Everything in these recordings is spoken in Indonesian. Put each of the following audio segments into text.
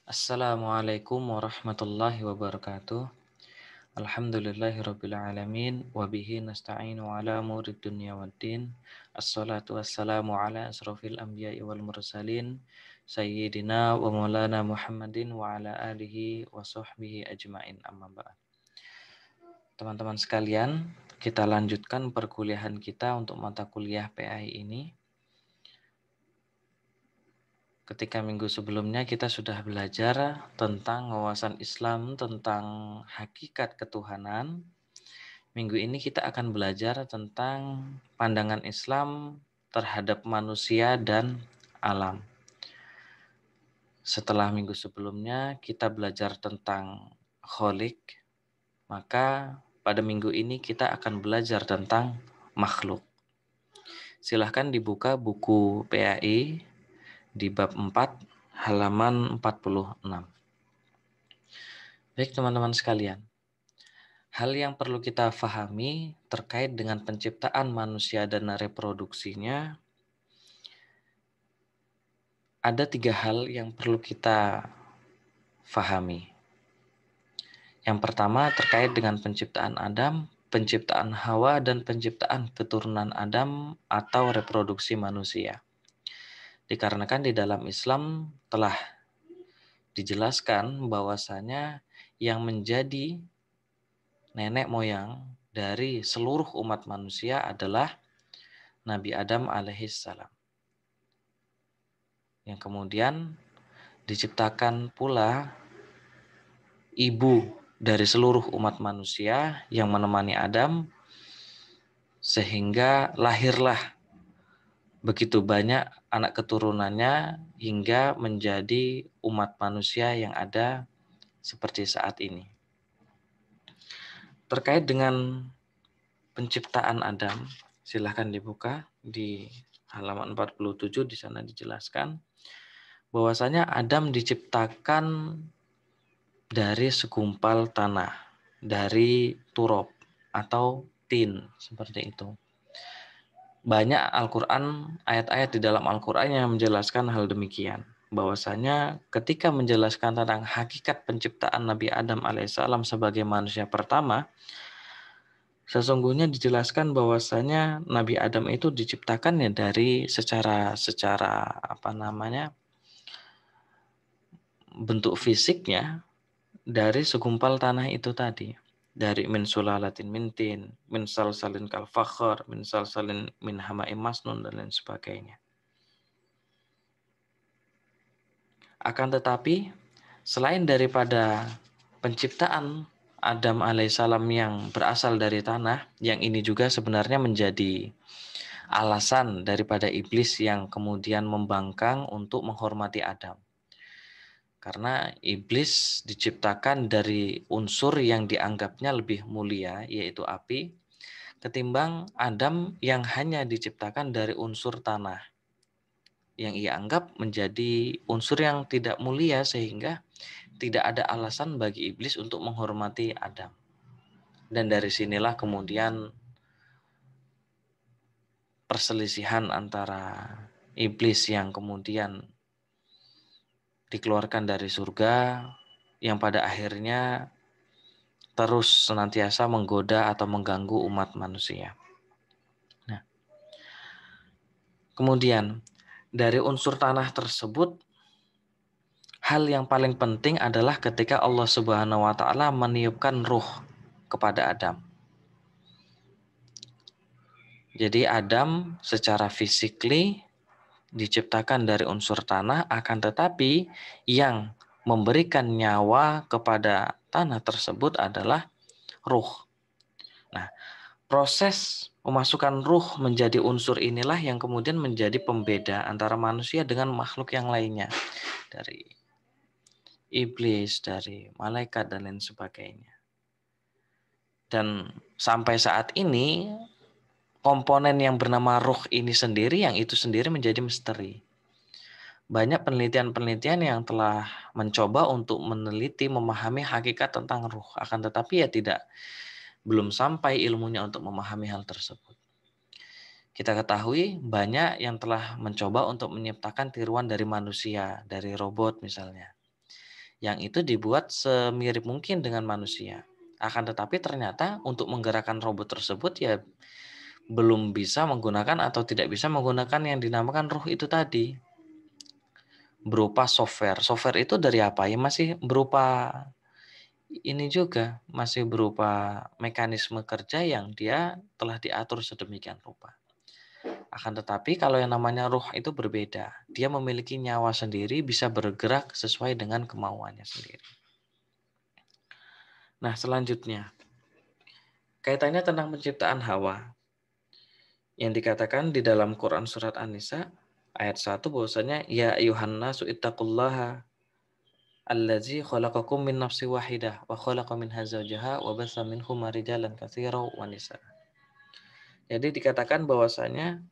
Assalamualaikum warahmatullahi wabarakatuh. Alhamdulillahirabbil alamin wa bihi nasta'inu ala umurid dunya waddin. Assalatu wassalamu ala asrofil anbiya'i wal mursalin sayyidina wa maulana Muhammadin wa ala alihi wa sahbihi ajmain, amma ba'd. Teman-teman sekalian, kita lanjutkan perkuliahan kita untuk mata kuliah PAI ini. Ketika minggu sebelumnya kita sudah belajar tentang wawasan Islam, tentang hakikat ketuhanan. Minggu ini kita akan belajar tentang pandangan Islam terhadap manusia dan alam. Setelah minggu sebelumnya kita belajar tentang Khalik, maka pada minggu ini kita akan belajar tentang makhluk. Silahkan dibuka buku PAI di bab 4 halaman 46. Baik teman-teman sekalian, hal yang perlu kita fahami terkait dengan penciptaan manusia dan reproduksinya, ada 3 hal yang perlu kita fahami. Yang pertama terkait dengan penciptaan Adam, penciptaan Hawa, dan penciptaan keturunan Adam atau reproduksi manusia. Dikarenakan di dalam Islam telah dijelaskan bahwasanya yang menjadi nenek moyang dari seluruh umat manusia adalah Nabi Adam alaihissalam. Yang kemudian diciptakan pula ibu dari seluruh umat manusia yang menemani Adam, sehingga lahirlah begitu banyak anak keturunannya hingga menjadi umat manusia yang ada seperti saat ini. Terkait dengan penciptaan Adam, silahkan dibuka di halaman 47, di sana dijelaskan bahwasanya Adam diciptakan dari segumpal tanah, dari turab atau tin, seperti itu. Banyak Al-Quran, ayat-ayat di dalam Al-Quran yang menjelaskan hal demikian. Bahwasanya ketika menjelaskan tentang hakikat penciptaan Nabi Adam alaihissalam sebagai manusia pertama, sesungguhnya dijelaskan bahwasanya Nabi Adam itu diciptakannya dari secara bentuk fisiknya dari segumpal tanah itu tadi, dari min sulalatin min tin, min salsalin kal fakhar, min salsalin min hama'im masnun, dan lain sebagainya. Akan tetapi selain daripada penciptaan Adam alaihissalam yang berasal dari tanah, yang ini juga sebenarnya menjadi alasan daripada iblis yang kemudian membangkang untuk menghormati Adam. Karena iblis diciptakan dari unsur yang dianggapnya lebih mulia, yaitu api, ketimbang Adam yang hanya diciptakan dari unsur tanah, yang ia anggap menjadi unsur yang tidak mulia, sehingga tidak ada alasan bagi iblis untuk menghormati Adam. Dan dari sinilah kemudian perselisihan antara iblis yang kemudian dikeluarkan dari surga, yang pada akhirnya terus senantiasa menggoda atau mengganggu umat manusia. Nah, kemudian dari unsur tanah tersebut, hal yang paling penting adalah ketika Allah Subhanahu wa taala meniupkan ruh kepada Adam. Jadi Adam secara fisikly diciptakan dari unsur tanah, akan tetapi yang memberikan nyawa kepada tanah tersebut adalah ruh. Nah, proses memasukkan ruh menjadi unsur inilah yang kemudian menjadi pembeda antara manusia dengan makhluk yang lainnya, dari iblis, dari malaikat, dan lain sebagainya. Dan sampai saat ini komponen yang bernama ruh ini sendiri, yang itu sendiri menjadi misteri. Banyak penelitian-penelitian yang telah mencoba untuk meneliti, memahami hakikat tentang ruh, akan tetapi belum sampai ilmunya untuk memahami hal tersebut. Kita ketahui banyak yang telah mencoba untuk menciptakan tiruan dari manusia, dari robot misalnya. yang itu dibuat semirip mungkin dengan manusia. Akan tetapi ternyata untuk menggerakkan robot tersebut ya belum bisa menggunakan atau tidak bisa menggunakan yang dinamakan ruh itu tadi. Berupa software. Software itu dari apa? Ya masih berupa ini juga, masih berupa mekanisme kerja yang dia telah diatur sedemikian rupa. Akan tetapi kalau yang namanya ruh itu berbeda. Dia memiliki nyawa sendiri, bisa bergerak sesuai dengan kemauannya sendiri. Nah, selanjutnya kaitannya tentang penciptaan Hawa. Yang dikatakan di dalam Quran surat An-Nisa ayat 1 bahwasanya ya ayyuhan nasu ittaqullaha allazi khalaqakum min nafsin wahidah wa khalaqa minha zawjaha wa bassa minhuma rijalan katsiran wa nisaa. Jadi dikatakan bahwasanya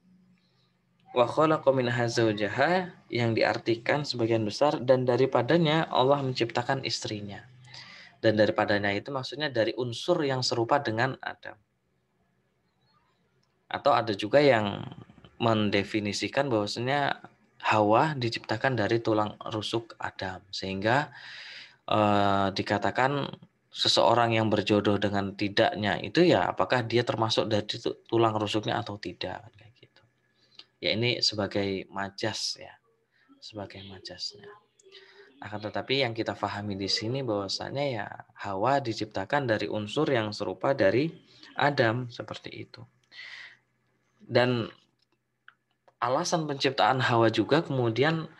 wa khalaqa minha zawjaha yang diartikan sebagian besar dan daripadanya Allah menciptakan istrinya. Dan daripadanya itu maksudnya dari unsur yang serupa dengan Adam. Atau ada juga yang mendefinisikan bahwasanya Hawa diciptakan dari tulang rusuk Adam, sehingga dikatakan seseorang yang berjodoh dengan tidaknya itu ya apakah dia termasuk dari tulang rusuknya atau tidak, kayak gitu. Ya ini sebagai majas ya, sebagai majasnya. Akan tetapi yang kita pahami di sini bahwasanya ya Hawa diciptakan dari unsur yang serupa dari Adam seperti itu. Dan alasan penciptaan Hawa juga kemudian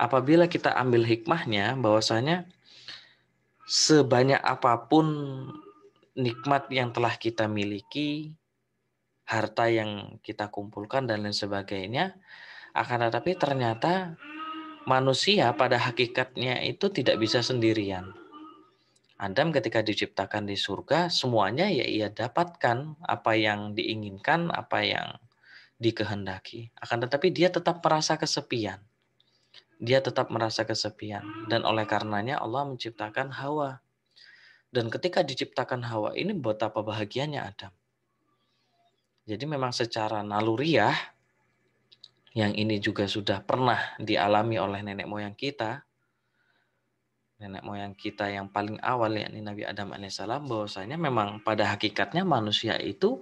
apabila kita ambil hikmahnya bahwasanya sebanyak apapun nikmat yang telah kita miliki, harta yang kita kumpulkan dan lain sebagainya, akan tetapi ternyata manusia pada hakikatnya itu tidak bisa sendirian. Adam ketika diciptakan di surga, semuanya ya ia dapatkan apa yang diinginkan, apa yang dikehendaki. Akan tetapi dia tetap merasa kesepian. Dia tetap merasa kesepian. Dan oleh karenanya Allah menciptakan Hawa. Dan ketika diciptakan Hawa ini betapa bahagianya Adam. Jadi memang secara naluriah, yang ini juga sudah pernah dialami oleh nenek moyang kita, yang paling awal yakni Nabi Adam alaihissalam, bahwasanya memang pada hakikatnya manusia itu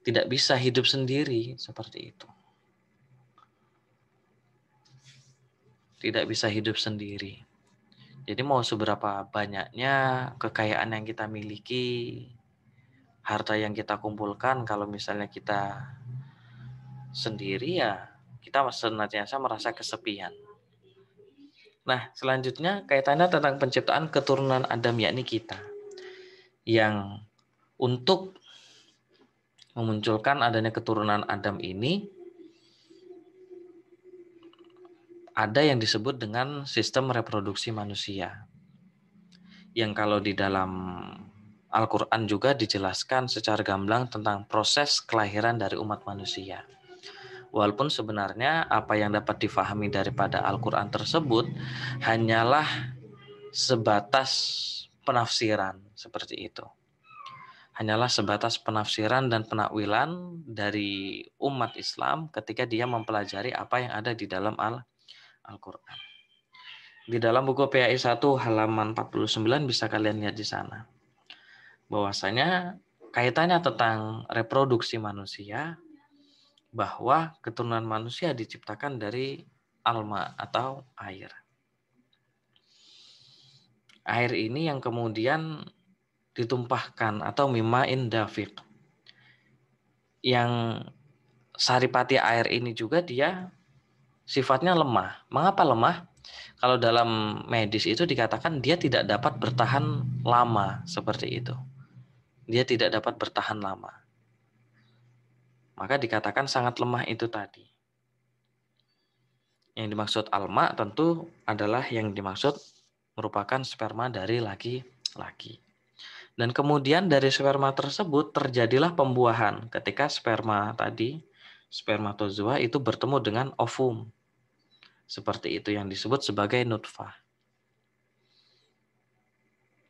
tidak bisa hidup sendiri seperti itu. Tidak bisa hidup sendiri. Jadi mau seberapa banyaknya kekayaan yang kita miliki, harta yang kita kumpulkan, kalau misalnya kita sendiri ya kita senantiasa merasa kesepian. Nah, selanjutnya kaitannya tentang penciptaan keturunan Adam yakni kita. Yang untuk memunculkan adanya keturunan Adam ini ada yang disebut dengan sistem reproduksi manusia. Yang kalau di dalam Al-Quran juga dijelaskan secara gamblang tentang proses kelahiran dari umat manusia. Walaupun sebenarnya apa yang dapat difahami daripada Al-Quran tersebut hanyalah sebatas penafsiran seperti itu. Hanyalah sebatas penafsiran dan penakwilan dari umat Islam ketika dia mempelajari apa yang ada di dalam Al-Quran. Di dalam buku PAI 1 halaman 49 bisa kalian lihat di sana. Bahwasanya kaitannya tentang reproduksi manusia, bahwa keturunan manusia diciptakan dari alma atau air. Air ini yang kemudian ditumpahkan atau mimain dafiq. Yang saripati air ini juga dia sifatnya lemah. Mengapa lemah? Kalau dalam medis itu dikatakan dia tidak dapat bertahan lama seperti itu. Dia tidak dapat bertahan lama. Maka dikatakan sangat lemah itu tadi. Yang dimaksud alma tentu adalah yang dimaksud merupakan sperma dari laki-laki. Dan kemudian dari sperma tersebut terjadilah pembuahan ketika sperma tadi, spermatozoa itu bertemu dengan ovum. Seperti itu yang disebut sebagai nutfah.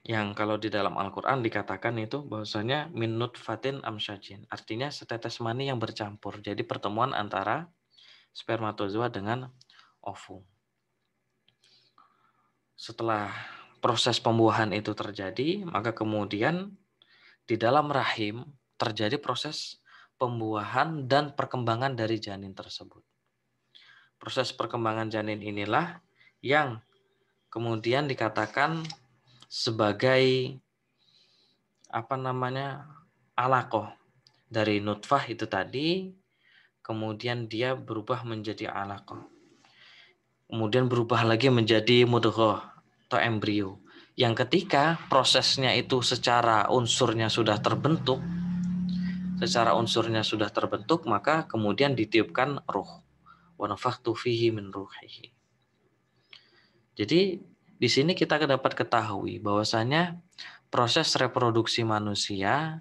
Yang kalau di dalam Al-Quran dikatakan itu bahwasanya min nutfatin amsyajin. Artinya setetes mani yang bercampur. Jadi pertemuan antara spermatozoa dengan ovum. Setelah proses pembuahan itu terjadi, maka kemudian di dalam rahim terjadi proses pembuahan dan perkembangan dari janin tersebut. Proses perkembangan janin inilah yang kemudian dikatakan sebagai alaqah. Dari nutfah itu tadi, kemudian dia berubah menjadi alaqah. Kemudian berubah lagi menjadi mudghah atau embrio. Yang ketika prosesnya itu secara unsurnya sudah terbentuk, maka kemudian ditiupkan ruh. Wa nafakhtu fihi min ruhihi. Jadi di sini kita dapat ketahui bahwasanya proses reproduksi manusia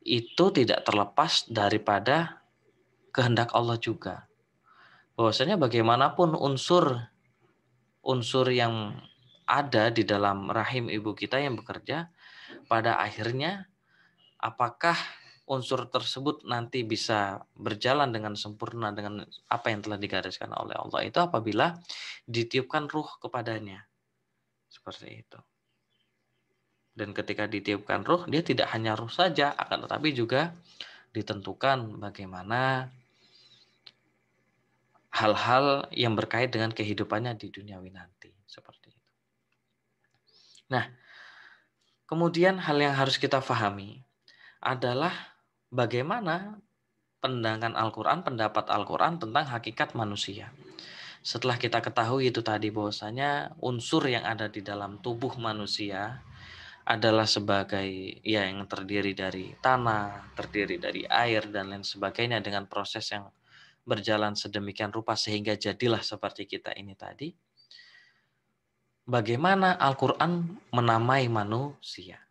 itu tidak terlepas daripada kehendak Allah juga. Bahwasanya bagaimanapun unsur yang ada di dalam rahim ibu kita yang bekerja, pada akhirnya apakah unsur tersebut nanti bisa berjalan dengan sempurna dengan apa yang telah digariskan oleh Allah itu apabila ditiupkan ruh kepadanya. Seperti itu. Dan ketika ditiupkan ruh, dia tidak hanya ruh saja, akan tetapi juga ditentukan bagaimana hal-hal yang berkait dengan kehidupannya di duniawi nanti. Seperti itu. Nah, kemudian hal yang harus kita pahami adalah bagaimana pendapat Al-Quran tentang hakikat manusia. Setelah kita ketahui itu tadi bahwasanya unsur yang ada di dalam tubuh manusia adalah sebagai yang terdiri dari tanah, terdiri dari air dan lain sebagainya dengan proses yang berjalan sedemikian rupa sehingga jadilah seperti kita ini tadi. Bagaimana Al-Quran menamai manusia?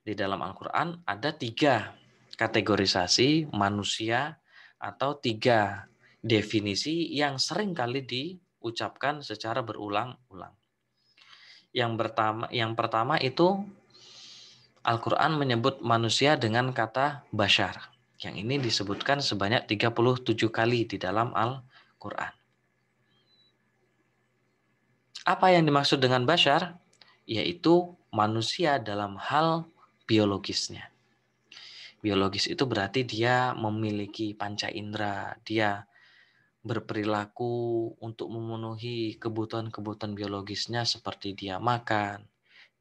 Di dalam Al-Quran ada 3 kategorisasi manusia atau 3 definisi yang sering kali diucapkan secara berulang-ulang. Yang pertama itu Al-Quran menyebut manusia dengan kata bashar. Yang ini disebutkan sebanyak 37 kali di dalam Al-Quran. Apa yang dimaksud dengan bashar? Yaitu manusia dalam hal biologisnya. Biologis itu berarti dia memiliki panca indera, dia berperilaku untuk memenuhi kebutuhan-kebutuhan biologisnya seperti dia makan,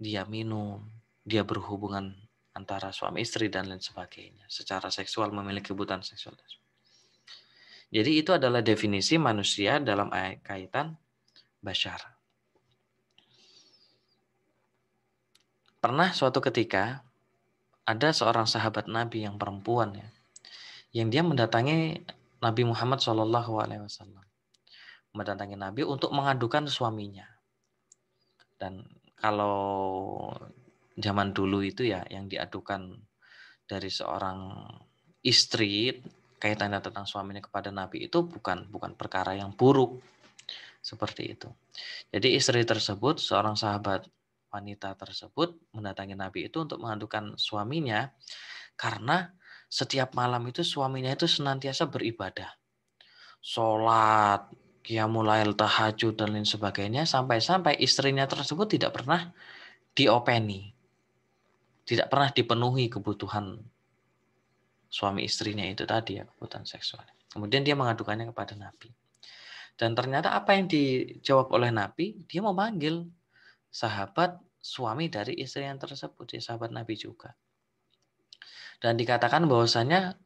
dia minum, dia berhubungan antara suami istri dan lain sebagainya. Secara seksual memiliki kebutuhan seksual. Jadi itu adalah definisi manusia dalam kaitan bashar. Pernah suatu ketika ada seorang sahabat Nabi yang perempuan ya, yang dia mendatangi Nabi Muhammad SAW, mendatangi Nabi untuk mengadukan suaminya. Dan kalau zaman dulu itu ya yang diadukan dari seorang istri kaitannya tentang suaminya kepada Nabi itu bukan perkara yang buruk seperti itu. Jadi istri tersebut, seorang sahabat wanita tersebut mendatangi Nabi itu untuk mengadukan suaminya karena setiap malam itu suaminya itu senantiasa beribadah. Sholat, qiyamul lail, tahajud dan lain sebagainya sampai-sampai istrinya tersebut tidak pernah diopeni. Tidak pernah dipenuhi kebutuhan suami istrinya itu tadi ya, kebutuhan seksual. Kemudian dia mengadukannya kepada Nabi. Dan ternyata apa yang dijawab oleh Nabi, dia memanggil sahabat suami dari istri yang tersebut, ya sahabat Nabi juga. Dan dikatakan bahwasanya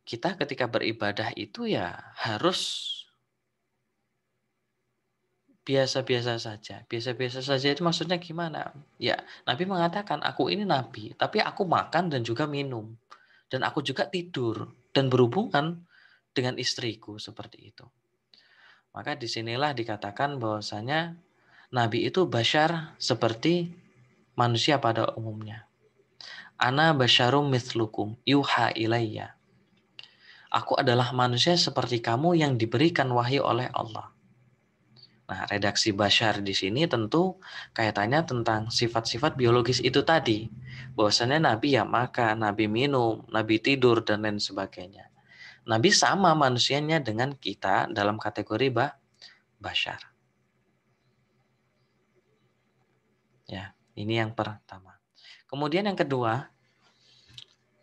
kita ketika beribadah itu ya harus biasa-biasa saja. Biasa-biasa saja itu maksudnya gimana? Ya, Nabi mengatakan, aku ini Nabi, tapi aku makan dan juga minum. Dan aku juga tidur dan berhubungan dengan istriku seperti itu. Maka disinilah dikatakan bahwasanya Nabi itu bashar seperti manusia pada umumnya. Ana basyarum mithlukum yuha ilayya. Aku adalah manusia seperti kamu yang diberikan wahyu oleh Allah. Nah, redaksi bashar di sini tentu kaitannya tentang sifat-sifat biologis itu tadi. Bahwasanya Nabi ya makan, Nabi minum, Nabi tidur dan lain sebagainya. Nabi sama manusianya dengan kita dalam kategori bashar. Ya, ini yang pertama. Kemudian yang kedua,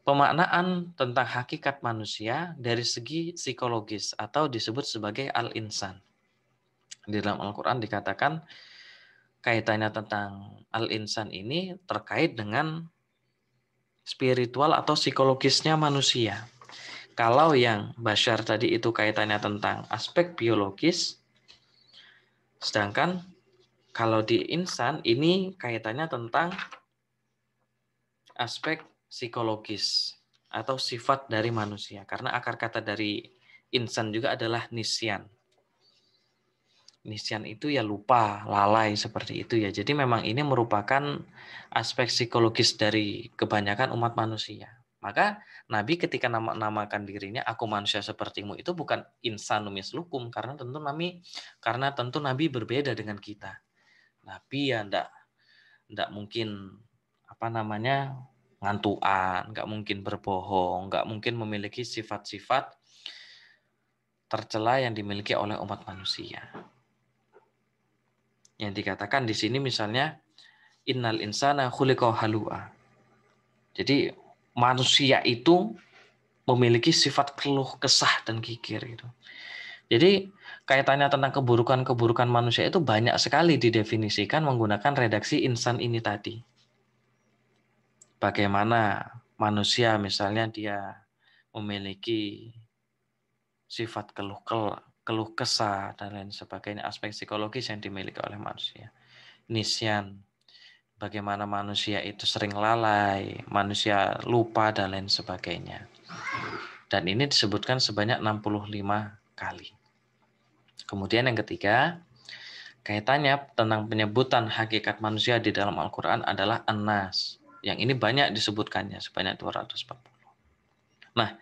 pemaknaan tentang hakikat manusia dari segi psikologis atau disebut sebagai al-insan. Di dalam Al-Quran dikatakan kaitannya tentang al-insan ini terkait dengan spiritual atau psikologisnya manusia. Kalau yang Bashar tadi itu kaitannya tentang aspek biologis, sedangkan kalau di insan ini kaitannya tentang aspek psikologis atau sifat dari manusia. Karena akar kata dari insan juga adalah nisyan. Nisyan itu ya lupa, lalai seperti itu ya. Jadi memang ini merupakan aspek psikologis dari kebanyakan umat manusia. Maka Nabi ketika namakan dirinya aku manusia sepertimu itu bukan insanu mislukum karena tentu Nabi berbeda dengan kita. Nabi ya ndak mungkin ngantuan, nggak mungkin berbohong, nggak mungkin memiliki sifat-sifat tercela yang dimiliki oleh umat manusia. Yang dikatakan di sini misalnya innal insana khuliqa halu'a. Jadi manusia itu memiliki sifat keluh kesah dan kikir itu. Jadi kaitannya tentang keburukan-keburukan manusia itu banyak sekali didefinisikan menggunakan redaksi insan ini tadi. Bagaimana manusia misalnya dia memiliki sifat keluh kesah dan lain sebagainya, aspek psikologis yang dimiliki oleh manusia. Nisyan, bagaimana manusia itu sering lalai, manusia lupa dan lain sebagainya. Dan ini disebutkan sebanyak 65 kali. Kemudian yang ketiga, kaitannya tentang penyebutan hakikat manusia di dalam Al-Quran adalah An-Nas. Yang ini banyak disebutkannya, sebanyak 240. Nah,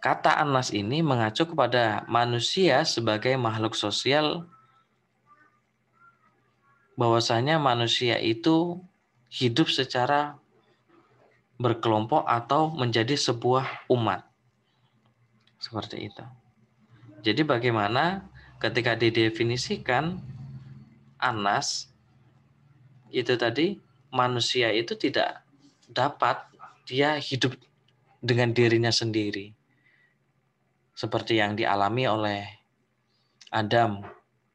kata An-Nas ini mengacu kepada manusia sebagai makhluk sosial, bahwasanya manusia itu hidup secara berkelompok atau menjadi sebuah umat. Seperti itu. Jadi bagaimana ketika didefinisikan Anas itu tadi manusia itu tidak dapat dia hidup dengan dirinya sendiri. Seperti yang dialami oleh Adam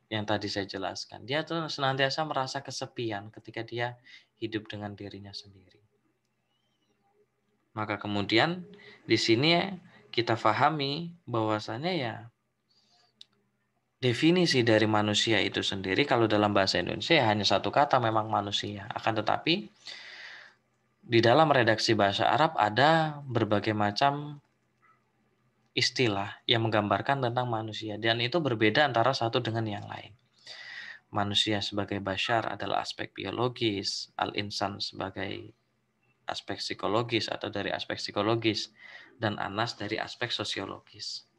yang tadi saya jelaskan. Dia tuh senantiasa merasa kesepian ketika dia hidup dengan dirinya sendiri. Maka kemudian di sini kita pahami bahwasannya ya definisi dari manusia itu sendiri kalau dalam bahasa Indonesia ya hanya satu kata memang manusia. Akan tetapi di dalam redaksi bahasa Arab ada berbagai macam istilah yang menggambarkan tentang manusia dan itu berbeda antara satu dengan yang lain. Manusia sebagai bashar adalah aspek biologis, al-insan sebagai aspek psikologis atau dari aspek psikologis, dan anas dari aspek sosiologis.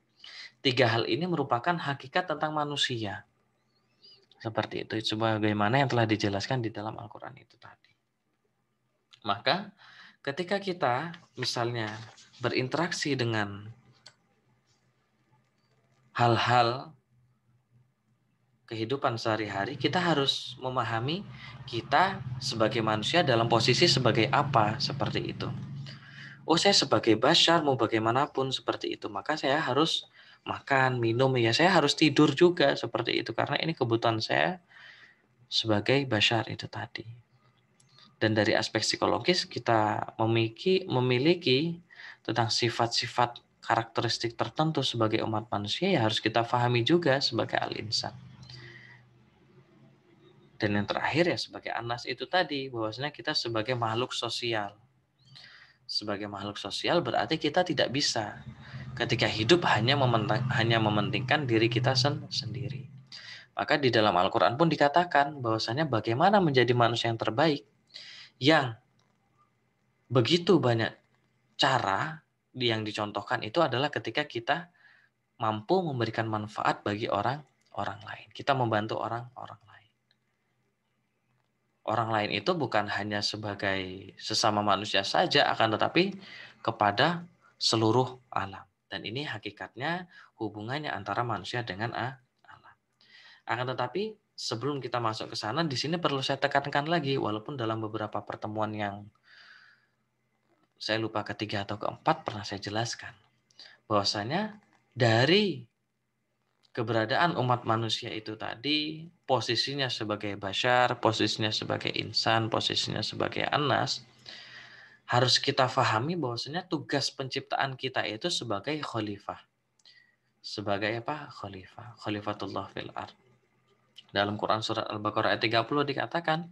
Tiga hal ini merupakan hakikat tentang manusia. Seperti itu, sebagaimana yang telah dijelaskan di dalam Al-Quran itu tadi. Maka ketika kita misalnya berinteraksi dengan hal-hal kehidupan sehari-hari, kita harus memahami kita sebagai manusia dalam posisi sebagai apa, seperti itu. Oh, saya sebagai bashar mau bagaimanapun seperti itu, maka saya harus makan, minum, ya saya harus tidur juga seperti itu karena ini kebutuhan saya sebagai bashar itu tadi. Dan dari aspek psikologis kita memiliki tentang sifat-sifat karakteristik tertentu sebagai umat manusia ya harus kita pahami juga sebagai al-insan. Dan yang terakhir ya sebagai anas itu tadi bahwasanya kita sebagai makhluk sosial. Sebagai makhluk sosial berarti kita tidak bisa ketika hidup hanya mementingkan diri kita sendiri. Maka di dalam Al-Quran pun dikatakan bahwasanya bagaimana menjadi manusia yang terbaik yang begitu banyak cara yang dicontohkan itu adalah ketika kita mampu memberikan manfaat bagi orang lain. Kita membantu orang lain. Orang lain itu bukan hanya sebagai sesama manusia saja, akan tetapi kepada seluruh alam. Dan ini hakikatnya hubungannya antara manusia dengan alam. Akan tetapi sebelum kita masuk ke sana, di sini perlu saya tekankan lagi, walaupun dalam beberapa pertemuan yang saya lupa ketiga atau keempat pernah saya jelaskan, bahwasanya dari keberadaan umat manusia itu tadi, posisinya sebagai bashar, posisinya sebagai insan, posisinya sebagai anas, harus kita fahami bahwasanya tugas penciptaan kita itu sebagai khalifah. Sebagai apa? Khalifah. Khalifatullah fil ard. Dalam Quran surat Al-Baqarah ayat 30 dikatakan,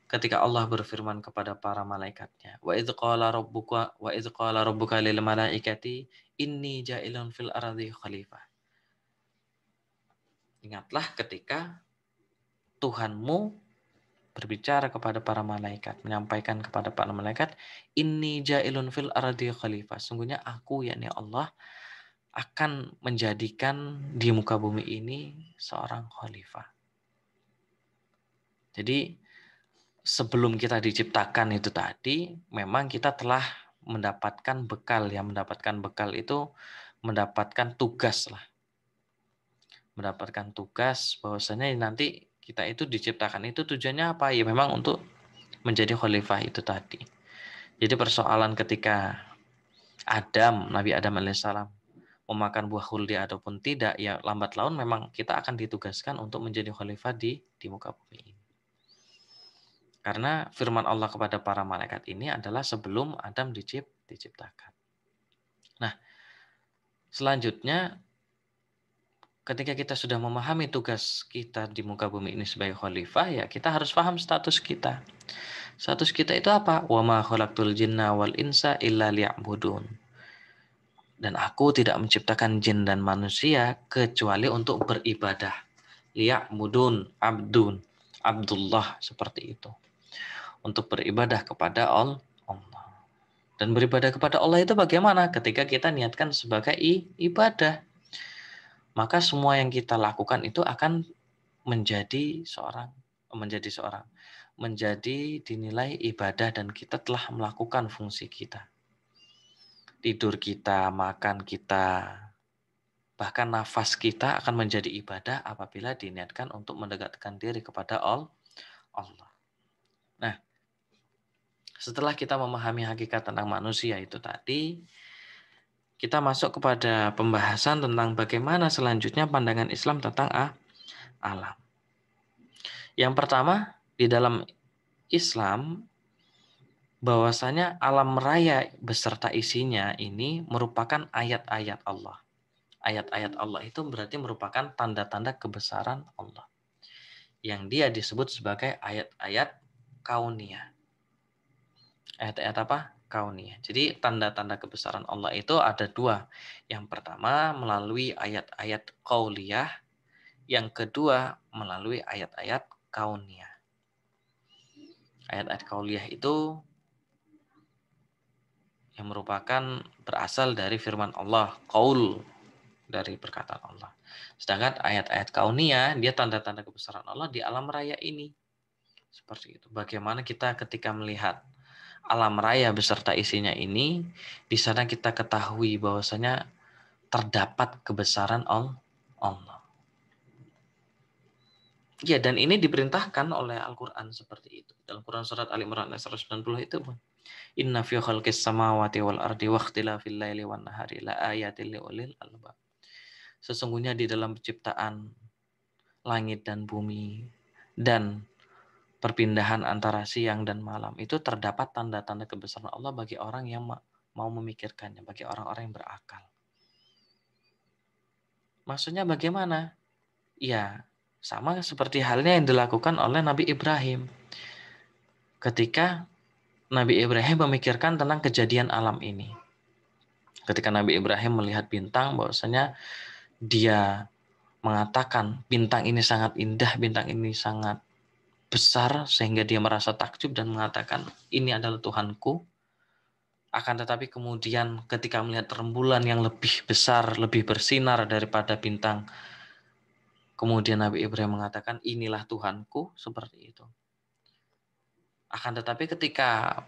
ketika Allah berfirman kepada para malaikatnya, wa idz qala rabbuka lil malaikati inni ja'ilun fil ardi khalifah. Ingatlah ketika Tuhanmu berbicara kepada para malaikat, menyampaikan kepada para malaikat, inni ja'ilun fil ardi khalifah. Sungguhnya aku, yakni Allah, akan menjadikan di muka bumi ini seorang khalifah. Jadi sebelum kita diciptakan itu tadi, memang kita telah mendapatkan bekal. Ya, mendapatkan bekal itu mendapatkan tugas lah. Mendapatkan tugas bahwasanya nanti kita itu diciptakan itu tujuannya apa? Ya memang untuk menjadi khalifah itu tadi. Jadi persoalan ketika Nabi Adam alaihissalam memakan buah khuldi ataupun tidak, ya lambat laun memang kita akan ditugaskan untuk menjadi khalifah di muka bumi ini. Karena firman Allah kepada para malaikat ini adalah sebelum Adam diciptakan. Nah, selanjutnya ketika kita sudah memahami tugas kita di muka bumi ini sebagai khalifah, ya kita harus paham status kita. Status kita itu apa? Wa ma khalaqtul jinna wal insa illa liya'budun. Dan aku tidak menciptakan jin dan manusia kecuali untuk beribadah. Liya'budun, Abdullah, seperti itu. Untuk beribadah kepada Allah. Dan beribadah kepada Allah itu bagaimana? Ketika kita niatkan sebagai ibadah. Maka semua yang kita lakukan itu akan menjadi dinilai ibadah dan kita telah melakukan fungsi kita. Tidur kita, makan kita, bahkan nafas kita akan menjadi ibadah apabila diniatkan untuk mendekatkan diri kepada Allah. Nah, setelah kita memahami hakikat tentang manusia itu tadi, kita masuk kepada pembahasan tentang bagaimana selanjutnya pandangan Islam tentang alam. Yang pertama, di dalam Islam, bahwasanya alam raya beserta isinya ini merupakan ayat-ayat Allah. Ayat-ayat Allah itu berarti merupakan tanda-tanda kebesaran Allah. Yang dia disebut sebagai ayat-ayat kauniyah. Ayat-ayat apa? Kauniyah. Jadi tanda-tanda kebesaran Allah itu ada dua. Yang pertama melalui ayat-ayat qauliyah. Yang kedua melalui ayat-ayat kauniyah. Ayat-ayat kauliyah itu yang merupakan berasal dari firman Allah, qaul, dari perkataan Allah. Sedangkan ayat-ayat kauniyah, dia tanda-tanda kebesaran Allah di alam raya ini. Seperti itu. Bagaimana kita ketika melihat alam raya beserta isinya ini, di sana kita ketahui bahwasanya terdapat kebesaran Allah. Ya, dan ini diperintahkan oleh Al-Quran seperti itu. Dalam Quran surat Ali Imran ayat 190 itu, inna fi khalqis samawati wal ardi wa ikhtilafil laili wan nahari la ayatil liulil albab. Sesungguhnya di dalam penciptaan langit dan bumi dan perpindahan antara siang dan malam itu terdapat tanda-tanda kebesaran Allah bagi orang yang mau memikirkannya, bagi orang-orang yang berakal. Maksudnya bagaimana? Ya, sama seperti halnya yang dilakukan oleh Nabi Ibrahim. Ketika Nabi Ibrahim memikirkan tentang kejadian alam ini. Ketika Nabi Ibrahim melihat bintang, bahwasanya dia mengatakan bintang ini sangat indah, bintang ini sangat besar, sehingga dia merasa takjub dan mengatakan ini adalah Tuhanku. Akan tetapi kemudian ketika melihat rembulan yang lebih besar, lebih bersinar daripada bintang, kemudian Nabi Ibrahim mengatakan inilah Tuhanku, seperti itu. Akan tetapi ketika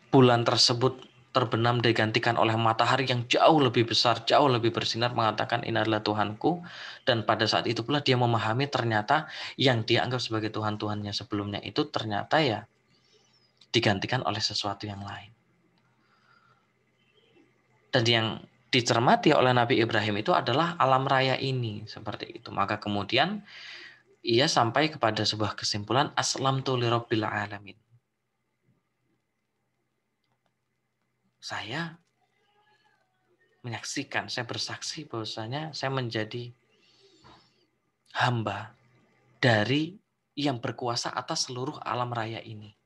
bulan tersebut terbenam digantikan oleh matahari yang jauh lebih besar, jauh lebih bersinar, mengatakan ini adalah Tuhanku. Dan pada saat itu pula dia memahami ternyata yang dia anggap sebagai Tuhan-Tuhannya sebelumnya itu ternyata ya digantikan oleh sesuatu yang lain. Dan yang dicermati oleh Nabi Ibrahim itu adalah alam raya ini, seperti itu. Maka kemudian ia sampai kepada sebuah kesimpulan, aslamtu lirabbil alamin. Saya menyaksikan, saya bersaksi bahwasanya saya menjadi hamba dari yang berkuasa atas seluruh alam raya ini.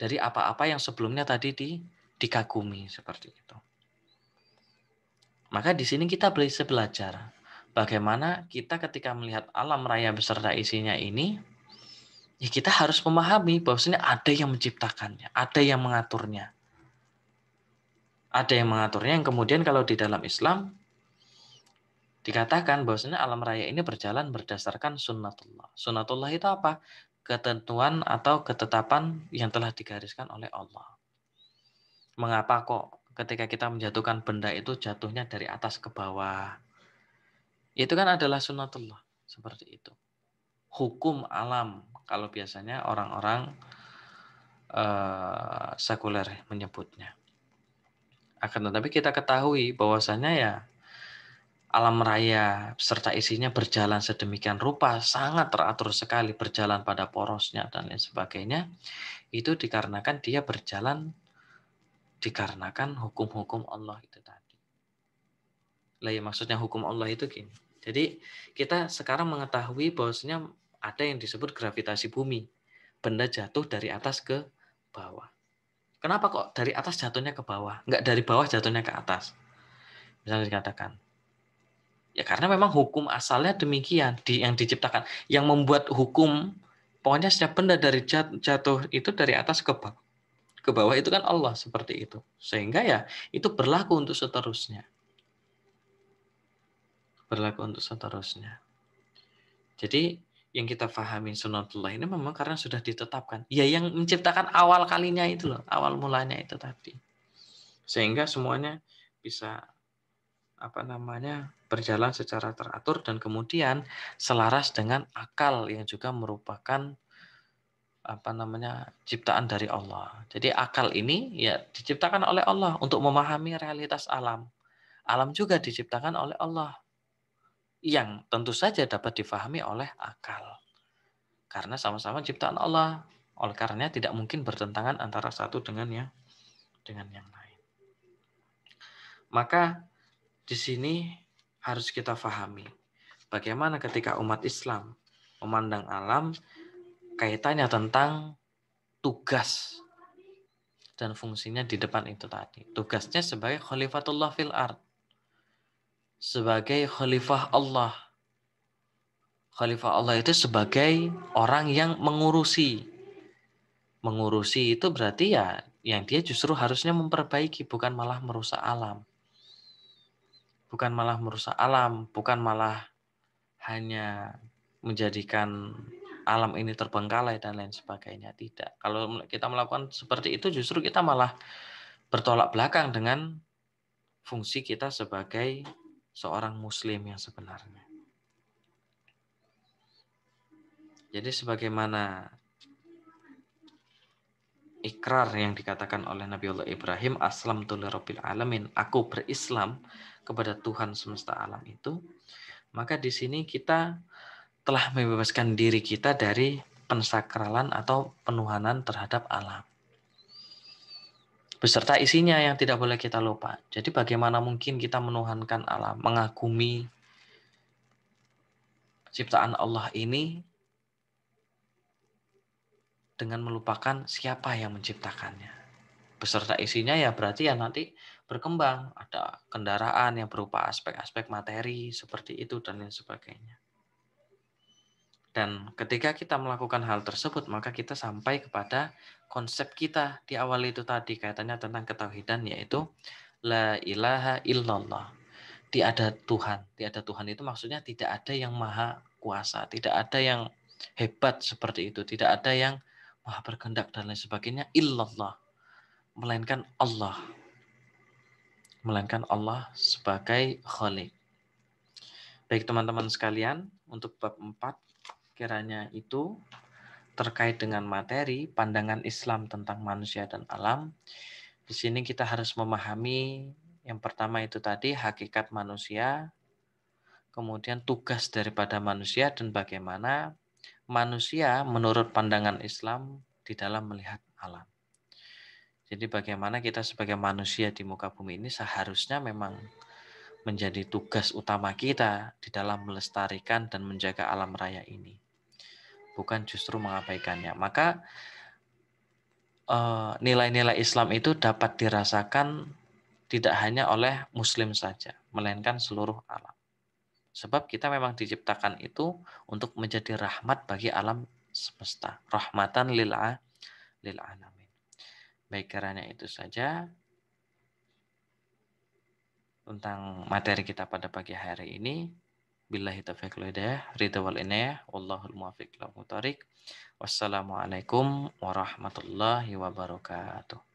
Dari apa-apa yang sebelumnya tadi dikagumi seperti itu. Maka di sini kita bisa belajar bagaimana kita ketika melihat alam raya beserta isinya ini, ya kita harus memahami bahwasanya ada yang menciptakannya, ada yang mengaturnya. Ada yang mengaturnya yang kemudian kalau di dalam Islam dikatakan bahwasanya alam raya ini berjalan berdasarkan sunnatullah. Sunnatullah itu apa? Ketentuan atau ketetapan yang telah digariskan oleh Allah. Mengapa kok ketika kita menjatuhkan benda itu jatuhnya dari atas ke bawah? Itu kan adalah sunnatullah. Seperti itu. Hukum alam. Kalau biasanya orang-orang sekuler menyebutnya. Akan tetapi kita ketahui bahwasanya ya alam raya serta isinya berjalan sedemikian rupa, sangat teratur sekali, berjalan pada porosnya dan lain sebagainya, itu dikarenakan dia berjalan dikarenakan hukum-hukum Allah itu tadi. Lah ya maksudnya hukum Allah itu gini. Jadi kita sekarang mengetahui bahwasanya ada yang disebut gravitasi bumi. Benda jatuh dari atas ke bawah. Kenapa kok dari atas jatuhnya ke bawah? Enggak dari bawah jatuhnya ke atas. Misalnya dikatakan, ya karena memang hukum asalnya demikian yang diciptakan. Yang membuat hukum, pokoknya setiap benda dari jatuh itu dari atas ke bawah. Ke bawah itu kan Allah seperti itu. Sehingga ya itu berlaku untuk seterusnya. Berlaku untuk seterusnya. Jadi yang kita pahami sunatullah ini memang karena sudah ditetapkan. Ya yang menciptakan awal kalinya itu loh. Awal mulanya itu tadi. Sehingga semuanya bisa berjalan secara teratur dan kemudian selaras dengan akal yang juga merupakan ciptaan dari Allah. Jadi akal ini ya diciptakan oleh Allah untuk memahami realitas alam. Alam juga diciptakan oleh Allah yang tentu saja dapat difahami oleh akal. Karena sama-sama ciptaan Allah. Oleh karenanya tidak mungkin bertentangan antara satu dengan yang lain. Maka di sini harus kita pahami bagaimana ketika umat Islam memandang alam kaitannya tentang tugas dan fungsinya di depan itu tadi. Tugasnya sebagai khalifatullah fil ard. Sebagai khalifah Allah. Khalifah Allah itu sebagai orang yang mengurusi. Mengurusi itu berarti ya yang dia justru harusnya memperbaiki, bukan malah merusak alam. Bukan malah merusak alam, bukan malah hanya menjadikan alam ini terbengkalai dan lain sebagainya. Tidak. Kalau kita melakukan seperti itu justru kita malah bertolak belakang dengan fungsi kita sebagai seorang muslim yang sebenarnya. Jadi sebagaimana ikrar yang dikatakan oleh Nabiullah Ibrahim, aslamtu lirabbil alamin, aku berislam kepada Tuhan semesta alam itu, maka di sini kita telah membebaskan diri kita dari pensakralan atau penuhanan terhadap alam. Beserta isinya yang tidak boleh kita lupa. Jadi bagaimana mungkin kita menuhankan alam, mengagumi ciptaan Allah ini dengan melupakan siapa yang menciptakannya. Beserta isinya ya berarti ya nanti berkembang. Ada kendaraan yang berupa aspek-aspek materi seperti itu dan lain sebagainya. Dan ketika kita melakukan hal tersebut, maka kita sampai kepada konsep kita di awal itu tadi, kaitannya tentang ketauhidan, yaitu la ilaha illallah. Tiada Tuhan. Tiada Tuhan itu maksudnya tidak ada yang maha kuasa, tidak ada yang hebat seperti itu, tidak ada yang maha berkehendak dan lain sebagainya, illallah. melainkan Allah. Melainkan Allah sebagai Khalik. Baik teman-teman sekalian, untuk bab 4 kiranya itu terkait dengan materi pandangan Islam tentang manusia dan alam. Di sini kita harus memahami yang pertama itu tadi hakikat manusia, kemudian tugas daripada manusia dan bagaimana manusia menurut pandangan Islam di dalam melihat alam. Jadi bagaimana kita sebagai manusia di muka bumi ini seharusnya memang menjadi tugas utama kita di dalam melestarikan dan menjaga alam raya ini. Bukan justru mengabaikannya. Maka nilai-nilai Islam itu dapat dirasakan tidak hanya oleh Muslim saja, melainkan seluruh alam. Sebab kita memang diciptakan itu untuk menjadi rahmat bagi alam semesta. Rahmatan lil alamin. Baik, karena itu saja tentang materi kita pada pagi hari ini. Billahi taufiq wal hidayah, ridha wal inayah, wallahul muwaffiq ila aqwamit thoriq. Wassalamualaikum warahmatullahi wabarakatuh.